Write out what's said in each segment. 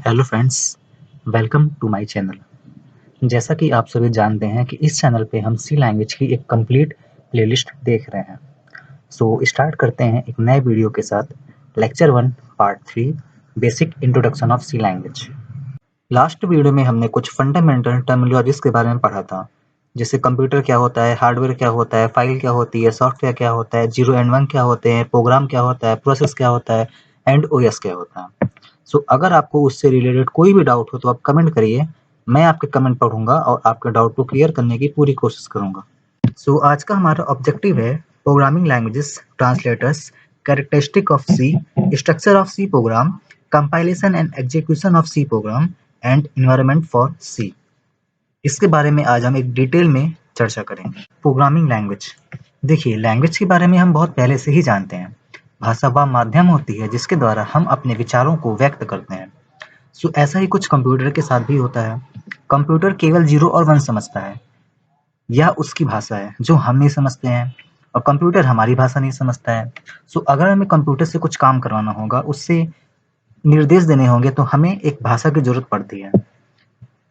Hello friends, welcome to my channel. जैसा कि आप सभी जानते हैं कि इस चैनल पे हम सी लैंग्वेज की एक कंप्लीट प्लेलिस्ट देख रहे हैं। सो स्टार्ट करते हैं एक नए वीडियो के साथ। Lecture 1 part 3 basic introduction of C language. Last video में हमने कुछ फंडामेंटल टर्मिनोलॉजीज के बारे में पढ़ा था, जैसे कंप्यूटर क्या होता है, हार्डवेयर क्या होता है, फाइल क्या होती है, सॉफ्टवेयर क्या होता है, 0 एंड 1 क्या होते हैं, प्रोग्राम क्या होता है, प्रोसेस क्या होता है एंड ओएस क्या होता है। सो अगर आपको उससे रिलेटेड कोई भी डाउट हो तो आप कमेंट करिए, मैं आपके कमेंट पढ़ूंगा और आपके डाउट को क्लियर करने की पूरी कोशिश करूंगा। सो आज का हमारा ऑब्जेक्टिव है programming languages, translators, characteristic of C, structure of C program, compilation and execution of C program and environment for C. इसके बारे में आज हम एक डिटेल में चर्चा करेंगे। प्रोग्रामिंग लैंग्वेज, देखिए लैंग्वेज के बारे में हम बहुत पहले से ही जानते हैं। भाषा वह माध्यम होती है जिसके द्वारा हम अपने विचारों को व्यक्त करते हैं। सो ऐसा ही कुछ कंप्यूटर के साथ भी होता है। कंप्यूटर केवल 0 और 1 समझता है, यह उसकी भाषा है जो हम नहीं समझते हैं, और कंप्यूटर हमारी भाषा नहीं समझता है। सो अगर हमें कंप्यूटर से कुछ काम करवाना होगा, उससे निर्देश देने होंगे, तो हमें एक भाषा की जरूरत पड़ती है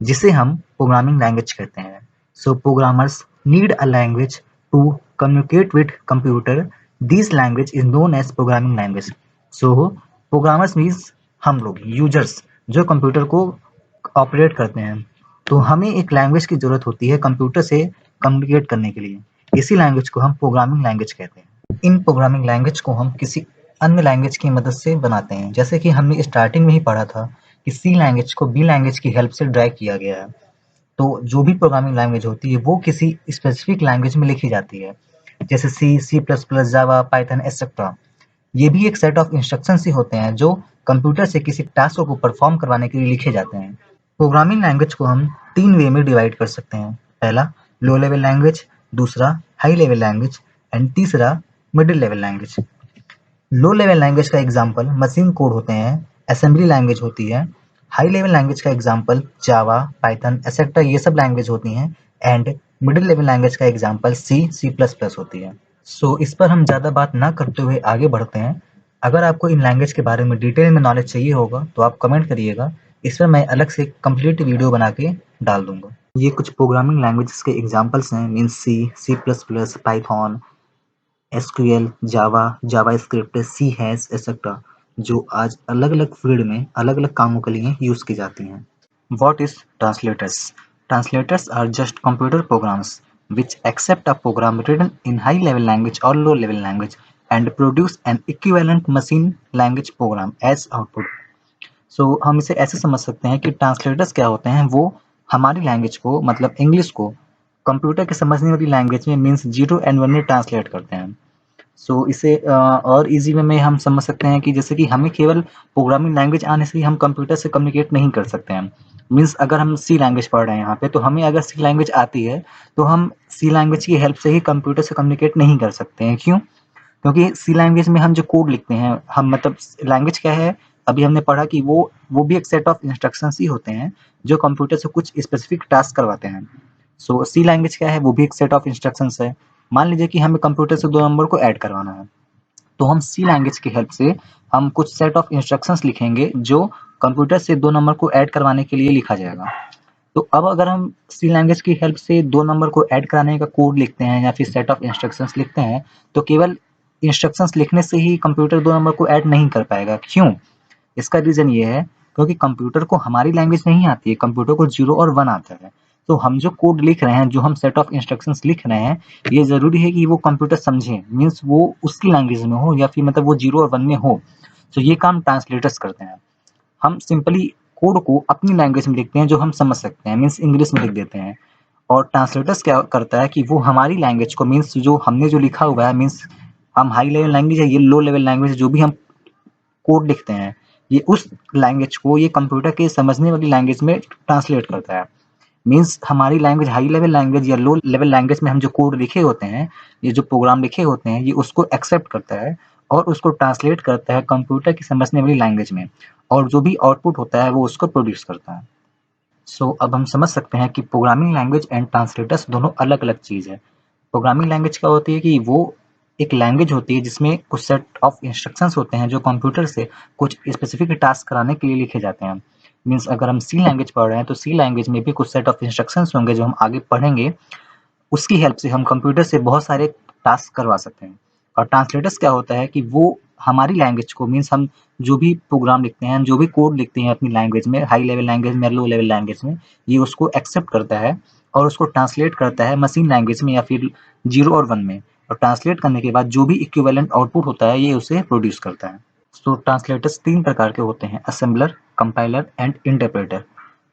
जिसे हम प्रोग्रामिंग लैंग्वेज कहते हैं। So programmers need a language to communicate with computer. This language is known as programming language. So programmers means हम लोग यूजर्स जो कंप्यूटर को ऑपरेट करते हैं। तो हमें एक लैंग्वेज की जरूरत होती है कंप्यूटर से कम्युनिकेट करने के लिए। इसी लैंग्वेज को हम प्रोग्रामिंग लैंग्वेज कहते हैं। इन प्रोग्रामिंग लैंग्वेज को हम किसी अन्य लैंग्वेज की मदद से बनाते हैं, जैसे कि हमने स्टार्टिंग में ही पढ़ा था कि सी लैंग्वेज को बी लैंग्वेज की हेल्प से ड्राइव किया गया है। तो जो भी प्रोग्रामिंग लैंग्वेज होती है वो किसी स्पेसिफिक लैंग्वेज में लिखी जाती है, जैसे सी, सी प्लस प्लस, जावा, पाइथन एक्सेट्रा। ये भी एक सेट ऑफ इंस्ट्रक्शंस ही होते हैं जो कंप्यूटर से किसी टास्क को परफॉर्म करवाने के लिए लिखे जाते हैं। प्रोग्रामिंग लैंग्वेज को हम 3 वे में डिवाइड कर सकते हैं। पहला लो लेवल लैंग्वेज, दूसरा हाई लेवल लैंग्वेज एंड तीसरा middle level language. Low level language का एग्जांपल मशीन कोड होते हैं, असेंबली लैंग्वेज होती है। हाई लेवल लैंग्वेज का एग्जांपल जावा, पाइथन एक्सेट्रा ये सब लैंग्वेज होती हैं। एंड मिडिल लेवल लैंग्वेज का example C, C plus plus होती है। सो इस पर हम ज़्यादा बात ना करते हुए आगे बढ़ते हैं। अगर आपको इन लैंग्वेज के बारे में डिटेल में नॉलेज चाहिए होगा तो आप कमेंट करिएगा, इस पर मैं अलग से कंप्लीट वीडियो बना के डाल दूंगा। ये कुछ प्रोग्रामिंग लैंग्वेजेस के एग्जांपल्स हैं, means C, C plus plus, Python, SQL, Java, JavaScript, C hash etcetera, जो आज अलग-अलग फील्ड में अलग-अलग कामों के लिए यूज की जाती हैं। What is translators? Translators are just computer programs which accept a program written in high level language or low level language and produce an equivalent machine language program as output. So हम इसे ऐसे समझ सकते हैं कि translators क्या होते हैं, वो हमारी लैंग्वेज को, मतलब इंग्लिश को, कंप्यूटर के समझने वाली लैंग्वेज में मीन्स 0 एंड 1 में ट्रांसलेट करते हैं। सो इसे और इजी वे में हम समझ सकते हैं कि जैसे कि हमें केवल प्रोग्रामिंग लैंग्वेज आने से ही हम कंप्यूटर से कम्युनिकेट नहीं कर सकते हैं। मीन्स अगर हम सी लैंग्वेज पढ़ रहे हैं यहाँ पे, तो हमें अगर सी लैंग्वेज आती है तो हम सी लैंग्वेज की हेल्प से ही कंप्यूटर से कम्युनिकेट नहीं कर सकते हैं। क्यों? क्योंकि सी लैंग्वेज में हम जो कोड लिखते हैं, हम मतलब लैंग्वेज क्या है, अभी हमने पढ़ा कि वो भी एक सेट ऑफ इंस्ट्रक्शंस ही होते हैं जो कंप्यूटर से कुछ स्पेसिफिक टास्क करवाते हैं। सो सी लैंग्वेज क्या है, वो भी एक सेट ऑफ इंस्ट्रक्शंस है। मान लीजिए कि हमें कंप्यूटर से 2 नंबर को ऐड करवाना है, तो हम सी लैंग्वेज की हेल्प से हम कुछ सेट ऑफ इंस्ट्रक्शंस लिखेंगे जो कंप्यूटर से 2 नंबर को ऐड करवाने के लिए लिखा जाएगा। तो अब अगर हम सी लैंग्वेज की हेल्प से 2 नंबर को ऐड कराने का कोड लिखते हैं या फिर सेट ऑफ इंस्ट्रक्शंस लिखते हैं, तो केवल इंस्ट्रक्शंस लिखने से ही कंप्यूटर 2 नंबर को ऐड नहीं कर पाएगा। क्यों? इसका रीज़न ये है क्योंकि कंप्यूटर को हमारी लैंग्वेज नहीं आती है, कंप्यूटर को 0 और 1 आता है। तो हम जो कोड लिख रहे हैं, जो हम सेट ऑफ इंस्ट्रक्शंस लिख रहे हैं, ये ज़रूरी है कि वो कंप्यूटर समझे, मीन्स वो उसकी लैंग्वेज में हो या फिर मतलब वो 0 और 1 में हो। तो ये काम ट्रांसलेटर्स करते हैं। हम सिंपली कोड को अपनी लैंग्वेज में लिखते हैं जो हम समझ सकते हैं, मीन्स इंग्लिश में लिख देते हैं। और ट्रांसलेटर्स क्या करता है कि वो हमारी लैंग्वेज को, मीन्स जो हमने जो लिखा हुआ है, मीन्स हम हाई लेवल लैंग्वेज है, ये लो लेवल लैंग्वेज, जो भी हम कोड लिखते हैं, ये उस लैंग्वेज को ये कंप्यूटर के समझने वाली लैंग्वेज में ट्रांसलेट करता है। मीन्स हमारी लैंग्वेज हाई लेवल लैंग्वेज या लो लेवल लैंग्वेज में हम जो कोड लिखे होते हैं, ये जो प्रोग्राम लिखे होते हैं, ये उसको एक्सेप्ट करता है और उसको ट्रांसलेट करता है कंप्यूटर की समझने वाली लैंग्वेज में, और जो भी आउटपुट होता है वो उसको प्रोड्यूस करता है। सो अब हम समझ सकते हैं कि प्रोग्रामिंग लैंग्वेज एंड ट्रांसलेटर्स दोनों अलग अलग चीज़ है। प्रोग्रामिंग लैंग्वेज क्या होती है कि वो एक लैंग्वेज होती है जिसमें कुछ सेट ऑफ इंस्ट्रक्शंस होते हैं जो कंप्यूटर से कुछ स्पेसिफिक टास्क कराने के लिए लिखे जाते हैं। मीन्स अगर हम सी लैंग्वेज पढ़ रहे हैं तो सी लैंग्वेज में भी कुछ सेट ऑफ इंस्ट्रक्शंस होंगे जो हम आगे पढ़ेंगे, उसकी हेल्प से हम कंप्यूटर से बहुत सारे टास्क करवा सकते हैं। और ट्रांसलेटर्स क्या होता है कि वो हमारी लैंग्वेज को, मीन्स हम जो भी प्रोग्राम लिखते हैं, जो भी कोड लिखते हैं अपनी लैंग्वेज में, हाई लेवल लैंग्वेज में, लो लेवल लैंग्वेज में, ये उसको एक्सेप्ट करता है और उसको ट्रांसलेट करता है मशीन लैंग्वेज में या फिर 0 और 1 में। और ट्रांसलेट करने के बाद जो भी इक्विवेलेंट आउटपुट होता है ये उसे प्रोड्यूस करता है। सो ट्रांसलेटर्स 3 प्रकार के होते हैं, असेंबलर, कंपाइलर एंड इंटरप्रेटर।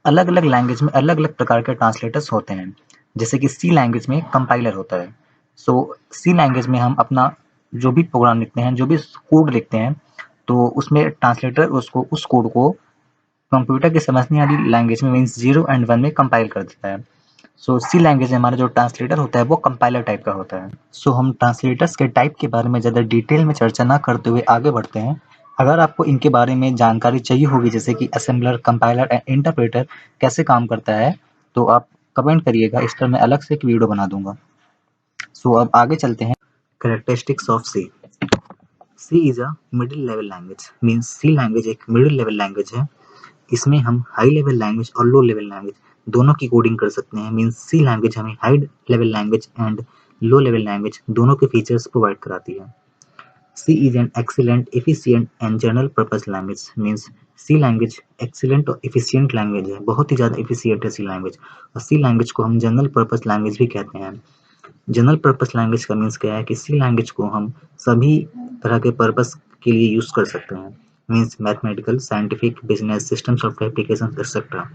अलग अलग लैंग्वेज में अलग अलग प्रकार के ट्रांसलेटर्स होते हैं। जैसे कि सी लैंग्वेज में कंपाइलर होता है। सो सी लैंग्वेज में हम अपना जो भी प्रोग्राम लिखते हैं, जो भी कोड लिखते हैं, तो उसमें ट्रांसलेटर उसको, उस कोड को कंप्यूटर की समझने वाली लैंग्वेज में, मीन्स 0 एंड 1 में कंपाइल कर देता है। सो सी लैंग्वेज में हमारा जो ट्रांसलेटर होता है वो कंपाइलर टाइप का होता है। सो हम ट्रांसलेटर्स के टाइप के बारे में ज़्यादा डिटेल में चर्चा ना करते हुए आगे बढ़ते हैं। अगर आपको इनके बारे में जानकारी चाहिए होगी, जैसे कि असेंबलर, कंपाइलर एंड इंटरप्रेटर कैसे काम करता है, तो आप कमेंट करिएगा, इस पर मैं अलग से एक वीडियो बना दूंगा। सो अब आगे चलते हैं। Characteristics of C. C is a middle level language, means C language एक मिडिल लेवल लैंग्वेज है। इसमें हम हाई लेवल लैंग्वेज और लो लेवल लैंग्वेज दोनों की कोडिंग कर सकते हैं। मीन्स सी लैंग्वेज हमें high level language and low level language दोनों के फीचर्स प्रोवाइड कराती है। C is an excellent, efficient and general purpose language. Means C language excellent और एफिशिएंट लैंग्वेज है, बहुत ही ज़्यादा एफिशिएंट है सी लैंग्वेज। और सी लैंग्वेज को हम जनरल पर्पस लैंग्वेज भी कहते हैं। जनरल पर्पस लैंग्वेज का मीन्स क्या है कि सी लैंग्वेज को हम सभी तरह के पर्पस के लिए यूज़ कर सकते हैं। Means mathematical, scientific, business, system software application etcetera.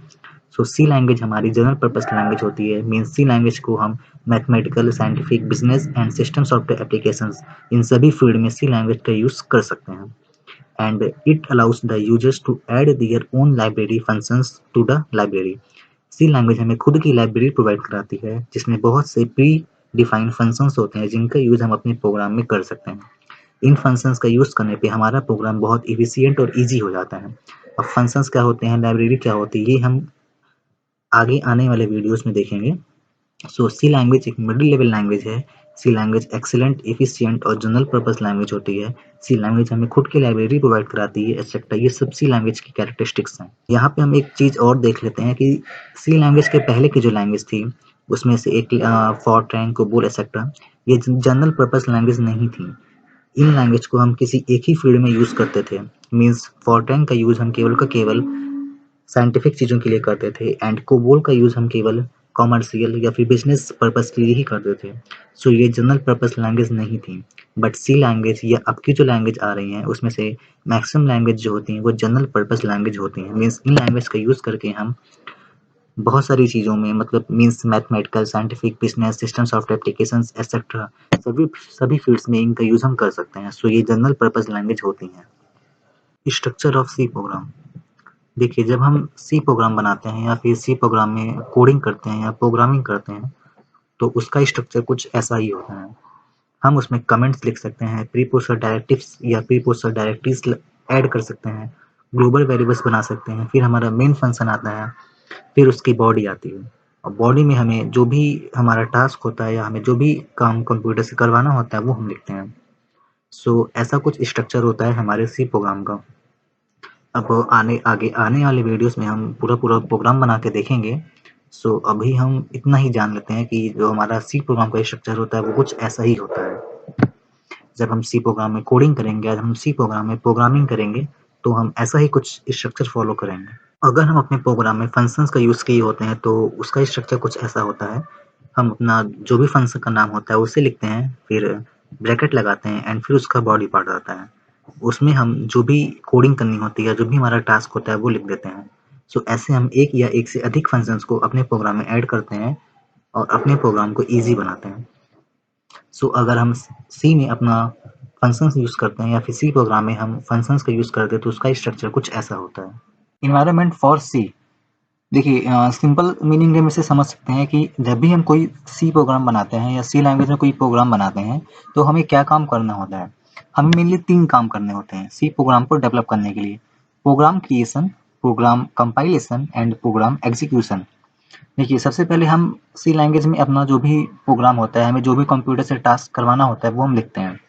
So C language हमारी जनरल पर्पस लैंग्वेज होती है। मीन्स सी लैंग्वेज को हम mathematical, scientific, business and system software applications, इन सभी फील्ड में सी लैंग्वेज का यूज़ कर सकते हैं। And it allows the users to add their own library functions to the library. C language हमें खुद की लाइब्रेरी प्रोवाइड कराती है जिसमें बहुत से प्री डिफाइंड फंक्शंस होते हैं जिनका यूज़ हम अपने प्रोग्राम में कर सकते हैं। इन फंक्शंस का यूज़ करने पे हमारा प्रोग्राम बहुत इफिशिएंट और ईजी हो जाता है। अब फंक्शंस क्या होते हैं, लाइब्रेरी क्या होती है, ये हम आगे आने वाले वीडियोस में देखेंगे। सो सी लैंग्वेज एक मिडिल लेवल लैंग्वेज है। सी लैंग्वेज एक्सीलेंट, एफिशिएंट और जनरल पर्पस लैंग्वेज होती है। सी लैंग्वेज हमें खुद की लाइब्रेरी प्रोवाइड कराती है, एक्सेट्रा। ये सब सी लैंग्वेज की कैरेक्टरिस्टिक्स हैं। यहाँ पे हम एक चीज़ और देख लेते हैं कि सी लैंग्वेज के पहले की जो लैंग्वेज थी उसमें से एक फॉरट्रैन, कोबोल एक्सेट्रा, ये जनरल पर्पस लैंग्वेज नहीं थी। इन लैंग्वेज को हम किसी एक ही फील्ड में यूज़ करते थे। मीन्स फॉरट्रैन का यूज़ हम केवल का केवल साइंटिफिक चीज़ों के लिए करते थे एंड कोबोल का यूज़ हम केवल कॉमर्शियल या फिर बिजनेस पर्पस के लिए ही करते थे। सो ये जनरल पर्पस लैंग्वेज नहीं थी। बट सी लैंग्वेज या अब की जो लैंग्वेज आ रही हैं उसमें से मैक्सिमम लैंग्वेज जो होती हैं वो जनरल पर्पस लैंग्वेज होती हैं। मीन्स इन लैंग्वेज का यूज़ करके हम बहुत सारी चीज़ों में, मतलब means mathematical, scientific, business, system software applications etcetera, सभी सभी फील्ड्स में इनका यूज़ हम कर सकते हैं। सो ये जनरल पर्पस लैंग्वेज होती हैं। Structure of C program. देखिए, जब हम सी प्रोग्राम बनाते हैं या फिर सी प्रोग्राम में कोडिंग करते हैं या प्रोग्रामिंग करते हैं तो उसका स्ट्रक्चर कुछ ऐसा ही होता है। हम उसमें कमेंट्स लिख सकते हैं, प्रीपोजिशनल डायरेक्टिव्स या प्रीपोजिशनल डायरेक्टरीज ऐड कर सकते हैं, ग्लोबल वेरिएबल्स बना सकते हैं, फिर हमारा मेन फंक्शन आता है, फिर उसकी बॉडी आती है। और बॉडी में हमें जो भी हमारा टास्क होता है या हमें जो भी काम कंप्यूटर से करवाना होता है वो हम लिखते हैं। सो ऐसा कुछ स्ट्रक्चर होता है हमारे सी प्रोग्राम का। अब आने वाले वीडियोस में हम पूरा प्रोग्राम बना के देखेंगे। सो अभी हम इतना ही जान लेते हैं कि जो हमारा सी प्रोग्राम का स्ट्रक्चर होता है वो कुछ ऐसा ही होता है। जब हम सी प्रोग्राम में कोडिंग करेंगे या हम सी प्रोग्राम में प्रोग्रामिंग करेंगे तो हम ऐसा ही कुछ स्ट्रक्चर फॉलो करेंगे। अगर हम अपने प्रोग्राम में फंक्शंस का यूज़ किए होते हैं तो उसका स्ट्रक्चर कुछ ऐसा होता है। हम अपना जो भी फंक्शन का नाम होता है उसे लिखते हैं, फिर ब्रैकेट लगाते हैं एंड फिर उसका बॉडी पार्ट आता है। उसमें हम जो भी कोडिंग करनी होती है, जो भी हमारा टास्क होता है वो लिख देते हैं। सो ऐसे हम एक या एक से अधिक फंक्शंस को अपने प्रोग्राम में ऐड करते हैं और अपने प्रोग्राम को ईज़ी बनाते हैं। सो अगर हम सी में अपना फंक्शंस यूज़ करते हैं या फिर सी प्रोग्राम में हम फंक्शंस का यूज़ करते हैं तो उसका स्ट्रक्चर कुछ ऐसा होता है। इन्वायरमेंट फॉर सी। देखिए, सिंपल मीनिंग में से समझ सकते हैं कि जब भी हम कोई सी प्रोग्राम बनाते हैं या सी लैंग्वेज में कोई प्रोग्राम बनाते हैं तो हमें क्या काम करना होता है। हमें मेनली 3 काम करने होते हैं सी प्रोग्राम को डेवलप करने के लिए। Program creation, program compilation and program execution. देखिए, सबसे पहले हम सी लैंग्वेज में अपना जो भी प्रोग्राम होता है, हमें जो भी कंप्यूटर से टास्क करवाना होता है वो हम लिखते हैं।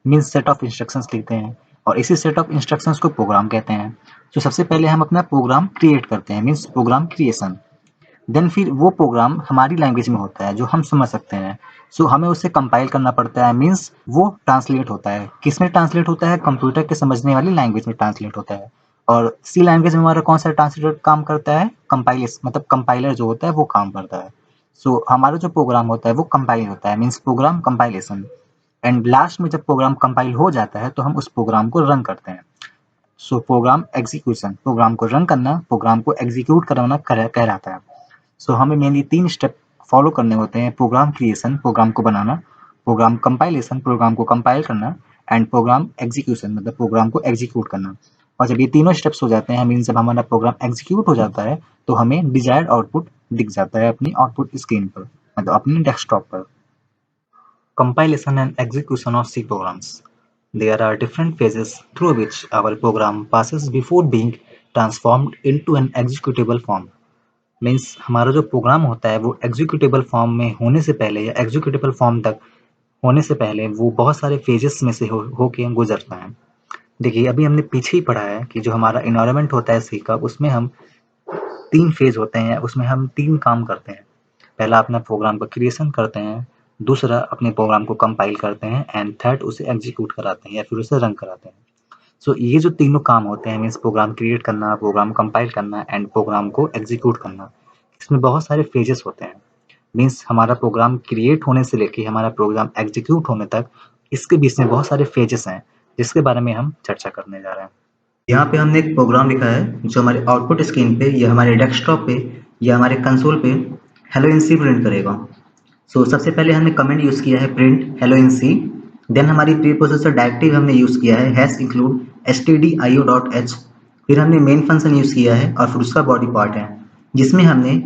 मीन्स सेट ऑफ इंस्ट्रक्शंस लिखते हैं और इसी सेट ऑफ इंस्ट्रक्शंस को प्रोग्राम कहते हैं। तो सबसे पहले हम अपना प्रोग्राम क्रिएट करते हैं, मीन्स प्रोग्राम क्रिएशन। देन फिर वो प्रोग्राम हमारी लैंग्वेज में होता है जो हम समझ सकते हैं। सो हमें उसे कंपाइल करना पड़ता है, मीन्स वो ट्रांसलेट होता है। किस में ट्रांसलेट होता है? कंप्यूटर के समझने वाली लैंग्वेज में ट्रांसलेट होता है। और सी लैंग्वेज में हमारा कौन सा ट्रांसलेटर काम करता है? कंपाइलेशन, मतलब कंपाइलर जो होता है वो काम करता है। सो हमारा जो प्रोग्राम होता है वो कंपाइल होता है, means program compilation. And last में जब प्रोग्राम कंपाइल हो जाता है तो हम उस प्रोग्राम को रन करते हैं। सो प्रोग्राम एग्जीक्यूशन, प्रोग्राम को रन करना, प्रोग्राम को एग्जीक्यूट करवाना कहलाता है। सो हमें मेनली 3 स्टेप फॉलो करने होते हैं: प्रोग्राम क्रिएशन, प्रोग्राम को बनाना; प्रोग्राम कंपाइलेशन, प्रोग्राम को कंपाइल करना; एंड प्रोग्राम एग्जीक्यूशन, मतलब प्रोग्राम को एग्जीक्यूट करना। और जब ये तीनों स्टेप्स हो जाते हैं, मीन्स जब हमारा प्रोग्राम एग्जीक्यूट हो जाता है तो हमें डिजायर्ड आउटपुट दिख जाता है अपनी आउटपुट स्क्रीन पर, मतलब अपने डेस्कटॉप पर। Compilation and execution of C programs. There are different phases through which our program passes before being transformed into an executable form. Means हमारा जो प्रोग्राम होता है वो एग्जीक्यूटेबल फॉर्म में होने से पहले या एग्जीक्यूटेबल फॉर्म तक होने से पहले वो बहुत सारे फेजेस में से होके गुजरता है। देखिए, अभी हमने पीछे ही पढ़ा है कि जो हमारा इन्वायरमेंट होता है सी का, उसमें हम 3 फेज होते हैं, उसमें हम 3 काम करते हैं। पहला अपना प्रोग्राम का क्रिएशन करते हैं, दूसरा अपने प्रोग्राम को कंपाइल करते हैं, एंड थर्ड उसे एग्जीक्यूट कराते हैं या फिर उसे रन कराते हैं। सो ये जो तीनों काम होते हैं, मीन्स प्रोग्राम क्रिएट करना, प्रोग्राम कंपाइल करना एंड प्रोग्राम को एग्जीक्यूट करना, इसमें बहुत सारे फेजेस होते हैं। मीन्स हमारा प्रोग्राम क्रिएट होने से लेके हमारा प्रोग्राम एग्जीक्यूट होने तक इसके बीच में बहुत सारे फेजेस हैं, जिसके बारे में हम चर्चा करने जा रहे हैं। यहाँ पे हमने एक प्रोग्राम लिखा है जो हमारे आउटपुट स्क्रीन पे या हमारे डेस्कटॉप पे या हमारे कंसोल पे हेलो इन सी प्रिंट करेगा। सो सबसे पहले हमने कमेंट यूज़ किया है print hello in C. Then हमारी प्री प्रोसेसर डायरेक्टिव हमने यूज़ किया है हैश इंक्लूड stdio.h। फिर हमने मेन फंक्शन यूज़ किया है और फिर उसका बॉडी पार्ट है जिसमें हमने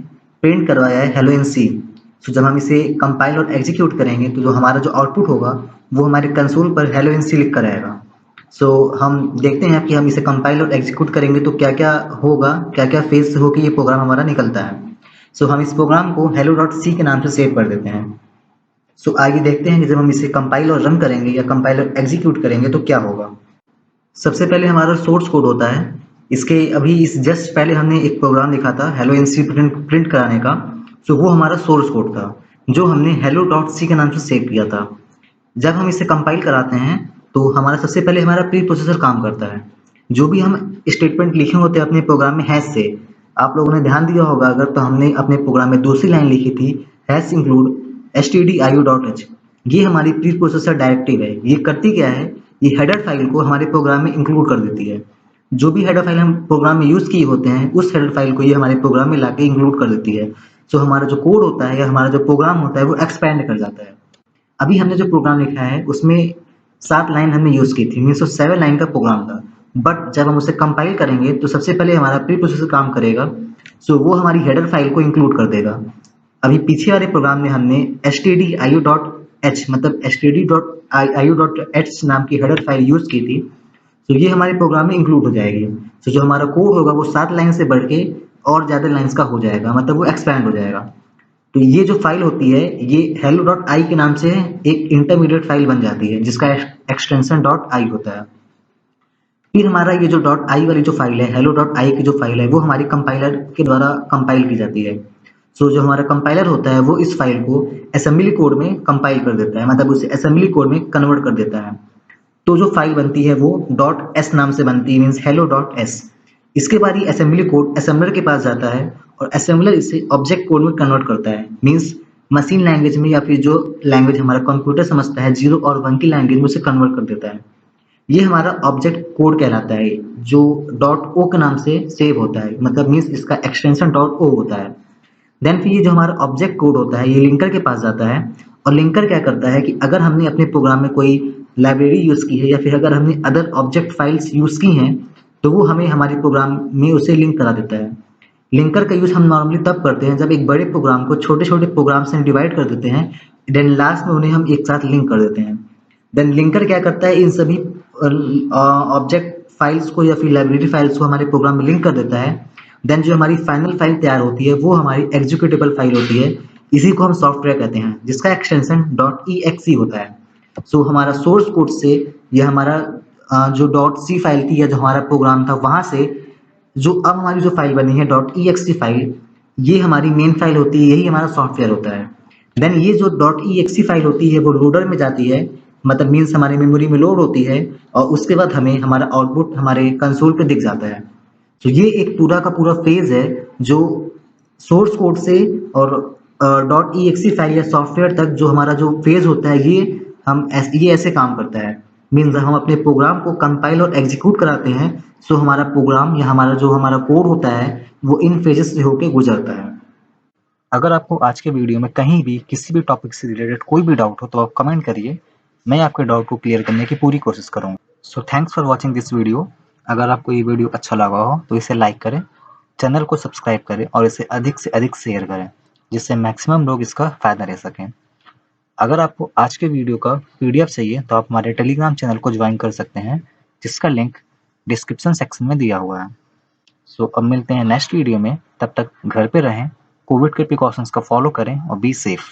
प्रिंट करवाया है हेलो इन सी। सो जब हम इसे कंपाइल और एग्जीक्यूट करेंगे तो जो हमारा जो आउटपुट होगा वो हमारे कंसोल पर हेलो इन सी लिख कर आएगा। सो हम देखते हैं कि हम इसे कंपाइल और एग्जीक्यूट करेंगे तो क्या क्या होगा, क्या क्या फेज से होकर ये प्रोग्राम हमारा निकलता है। सो हम इस प्रोग्राम को hello.c के नाम से सेव कर देते हैं। सो आगे देखते हैं कि जब हम इसे कंपाइल और रन करेंगे या कंपाइल और एग्जीक्यूट करेंगे तो क्या होगा। सबसे पहले हमारा सोर्स कोड होता है। इसके अभी इस जस्ट पहले हमने एक प्रोग्राम लिखा था हेलो इन सी प्रिंट कराने का। सो वो हमारा सोर्स कोड था जो हमने hello.c के नाम से सेव किया था। जब हम इसे कंपाइल कराते हैं तो हमारा सबसे पहले हमारा प्री प्रोसेसर काम करता है। जो भी हम स्टेटमेंट लिखे होते हैं अपने प्रोग्राम में हैश से, आप लोगों ने ध्यान दिया होगा अगर, तो हमने अपने प्रोग्राम में दूसरी लाइन लिखी थी हैश इंक्लूड stdio.h। ये हमारी प्री प्रोसेसर डायरेक्टिव है। ये करती क्या है, ये हेडर फाइल को हमारे प्रोग्राम में इंक्लूड कर देती है। जो भी हेडर फाइल हम प्रोग्राम में यूज किए होते हैं उस हेडर फाइल को ये हमारे प्रोग्राम में लाके इंक्लूड कर देती है। सो हमारा जो कोड होता है या हमारा जो प्रोग्राम होता है वो एक्सपैंड कर जाता है। अभी हमने जो प्रोग्राम लिखा है उसमें 7 लाइन हमने यूज की थी, मीन्स 7 लाइन का प्रोग्राम था। बट जब हम उसे कंपाइल करेंगे तो सबसे पहले हमारा प्री प्रोसेसर काम करेगा। सो वो हमारी हेडर फाइल को इंक्लूड कर देगा। अभी पीछे वाले प्रोग्राम में हमने stdio.h मतलब stdio.h नाम की हेडर फाइल यूज की थी। तो ये हमारे प्रोग्राम में इंक्लूड हो जाएगी। तो जो हमारा कोड होगा वो 7 लाइन से बढ़ के और ज्यादा लाइन्स का हो जाएगा, मतलब वो एक्सपैंड हो जाएगा। तो ये जो फाइल होती है ये hello.i के नाम से एक इंटरमीडिएट फाइल बन जाती है जिसका एक्सटेंशन .i होता है। फिर हमारा ये जो .i वाली जो फाइल है, hello.i की जो फाइल है वो हमारी कंपाइलर के द्वारा कंपाइल की जाती है। सो जो हमारा कंपाइलर होता है वो इस फाइल को असेंबली कोड में कंपाइल कर देता है, मतलब उसे असेंबली कोड में कन्वर्ट कर देता है। तो जो फाइल बनती है वो .s नाम से बनती है, मीन्स hello.s। इसके बाद ये असेंबली कोड असेंबलर के पास जाता है और असेंबलर इसे ऑब्जेक्ट कोड में कन्वर्ट करता है, मीन्स मशीन लैंग्वेज में या फिर जो लैंग्वेज हमारा कंप्यूटर समझता है 0 और 1 की लैंग्वेज में उसे कन्वर्ट कर देता है। ये हमारा ऑब्जेक्ट कोड कहलाता है जो .o के नाम से सेव होता है, मतलब मीन्स इसका एक्सटेंशन .o होता है। देन फिर ये जो हमारा ऑब्जेक्ट कोड होता है ये लिंकर के पास जाता है और लिंकर क्या करता है कि अगर हमने अपने प्रोग्राम में कोई लाइब्रेरी यूज की है या फिर अगर हमने अदर ऑब्जेक्ट फाइल्स यूज की हैं तो वो हमें हमारे प्रोग्राम में उसे लिंक करा देता है। लिंकर का यूज हम नॉर्मली तब करते हैं जब एक बड़े प्रोग्राम को छोटे छोटे प्रोग्राम से डिवाइड कर देते हैं, देन लास्ट में उन्हें हम एक साथ लिंक कर देते हैं। देन लिंकर क्या करता है, इन सभी ऑब्जेक्ट फाइल्स को या फिर लाइब्रेरी फाइल्स को हमारे प्रोग्राम में लिंक कर देता है। देन जो हमारी फाइनल फाइल तैयार होती है वो हमारी एग्जीक्यूटेबल फाइल होती है। इसी को हम सॉफ्टवेयर कहते हैं जिसका एक्सटेंशन .exe होता है। सो हमारा सोर्स कोड से यह हमारा जो डॉट सी फाइल थी या जो हमारा प्रोग्राम था वहाँ से जो अब हमारी जो फाइल बनी है dot E x T file, ये हमारी मेन फाइल होती है, यही हमारा सॉफ्टवेयर होता है। देन ये जो dot E x T file होती है वो लोडर में जाती है, मतलब मीन्स हमारी मेमोरी में लोड होती है और उसके बाद हमें हमारा आउटपुट हमारे कंसोल पे दिख जाता है। तो ये एक पूरा का पूरा फेज है जो सोर्स कोड से और dot E x T file या सॉफ्टवेयर तक जो हमारा जो फेज होता है ये ऐसे काम करता है। मीन्स हम अपने प्रोग्राम को कंपाइल और एग्जीक्यूट कराते हैं, सो हमारा प्रोग्राम या हमारा कोड होता है वो इन फेजेस से होके गुजरता है। अगर आपको आज के वीडियो में कहीं भी किसी भी टॉपिक से रिलेटेड कोई भी डाउट हो तो आप कमेंट करिए, मैं आपके डाउट को क्लियर करने की पूरी कोशिश करूँगा। So thanks for watching this video. अगर आपको ये वीडियो अच्छा लगा हो तो इसे लाइक करें, चैनल को सब्सक्राइब करें और इसे अधिक से अधिक शेयर करें, जिससे मैक्सिमम लोग इसका फ़ायदा ले सकें। अगर आपको आज के वीडियो का पीडीएफ चाहिए तो आप हमारे टेलीग्राम चैनल को ज्वाइन कर सकते हैं, जिसका लिंक डिस्क्रिप्शन सेक्शन में दिया हुआ है। सो अब मिलते हैं नेक्स्ट वीडियो में, तब तक घर पे रहें, कोविड के प्रिकॉशंस का फॉलो करें और बी सेफ।